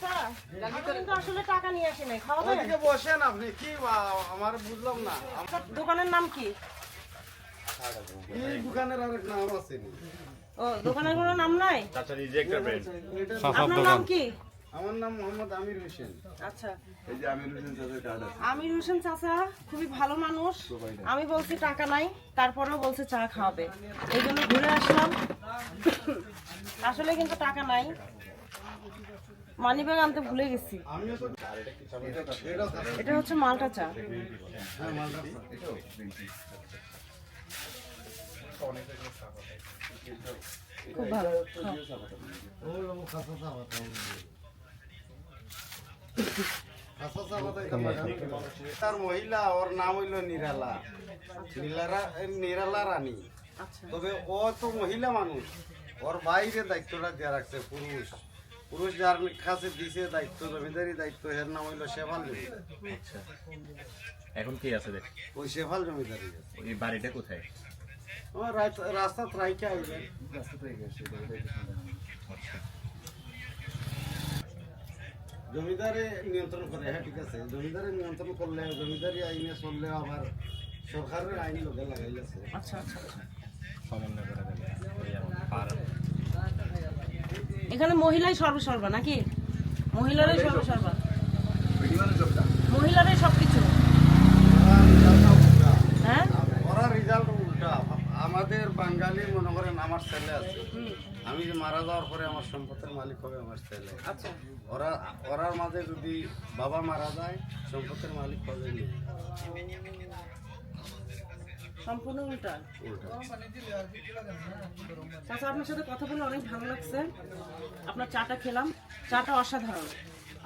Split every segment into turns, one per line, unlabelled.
চাচা, আমি কিন্তু আসলে টাকা নিয়ে আসি নাই, খাওয়াবেন?
ওইদিকে বসেন আপনি, কি আমার বুঝলাম না।
আপনার দোকানের নাম কি?
এই দোকানের আরেক নাম আছে নি?
ও, দোকানের কোনো নাম নাই?
চাচা নিজে একটা ব্র্যান্ড।
আপনার নাম কি?
আমার নাম মোহাম্মদ আমির হোসেন।
আচ্ছা,
এই যে আমির হোসেন চাচার কার্ড আছে।
আমির হোসেন চাচা খুবই ভালো মানুষ। আমি বলছি টাকা নাই, তারপরেও বলছে চা খাওয়াবে, এই জন্য ঘুরে আসলাম। আসলে কিন্তু টাকা নাই, মানি ব্যাগ আনতে ভুলে গেছি।
আমিও তো
এটা হচ্ছে মালটা চা।
হ্যাঁ, মালটা এটাও
খুব ভালো।
ও খাসা সাবাতা। খাসা সাবাতা তার মহিলা, ওর নাম হইল নিরালা। নিরালা রানী।
আচ্ছা,
তবে ও তো মহিলা মানুষ, ওর বাইরে দায়িত্বটা দিয়ে রাখছে পুরুষ। পুরুষ যার কাছে দিছে দায়িত্ব, জমিদারি দায়িত্ব, এর নাম হইল শেফাল জমিদার।
আচ্ছা, এখন কি আছে দেখ?
ওই শেফাল জমিদারি
এই বাড়িটা কোথায়?
আমার রাস্তা রাইকে আইলেন। জমিদারে নিয়ন্ত্রণ করে, হ্যাঁ ঠিক আছে। জমিদারে নিয়ন্ত্রণ করলে, জমিদারি আইনে চললে, আবার সরকারের আইন লোকে লাগাইছে।
আচ্ছা, আচ্ছা, আচ্ছা।
সমন্বয় করে দেবে এই আমার পার।
এখানে মহিলাই সর্বসর্বা নাকি? মহিলারাই সর্বসর্বা, মহিলারাই সবকিছু। হ্যাঁ,
ওরা রেজাল্ট উল্টা। আমাদের বাঙালি মনে করেন আমার ছেলে আছে, আমি যে মারা যাওয়ার পরে আমার সম্পত্তির মালিক হবে আমার ছেলে।
আচ্ছা,
ওরার মাঝে যদি বাবা মারা যায়, সম্পত্তির মালিক হবে না।
সম্পূর্ণ উল্টা।
উল্টা।
চাচা, আপনার সাথে কথা বলে অনেক ভালো লাগছে। আপনার চাটা খেলাম, চাটা অসাধারণ।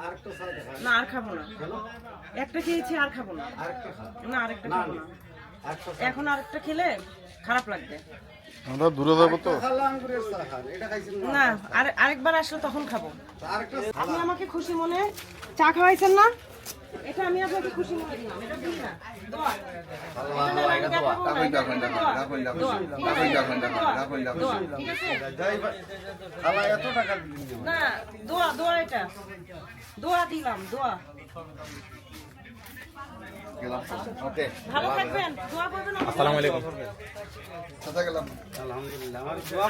আরেকটা সাইড দেখা।
না, আর খাবো না। একটা খেয়েছি, আর খাবো না।
আরেকটা খা।
না, আরেকটা খাবো না।
আরেকটা
এখন আরেকটা খেলে খারাপ লাগবে।
আমরা দূরে যাবো তো।
খালা আঙ্গুরের চা খান। এটা খাইছেন না?
না, আরেকবার আসলে তখন খাবো।
আরেকটা
আপনি আমাকে খুশি মনে চা খাওয়াইছেন না, এটা আমি আপনাকে খুশি মনে দিলাম। এটা দিই না, দোয়া। ঠিক আছে?
যাই ভাই, খালা এত টাকা দিলেন না।
না, দোয়া, দোয়া, এটা দোয়া দিলাম, দোয়া। ভালো থাকবেন, দোয়া করবেন।
আসসালামু আলাইকুম।
আলহামদুলিল্লাহ। আমার দোয়া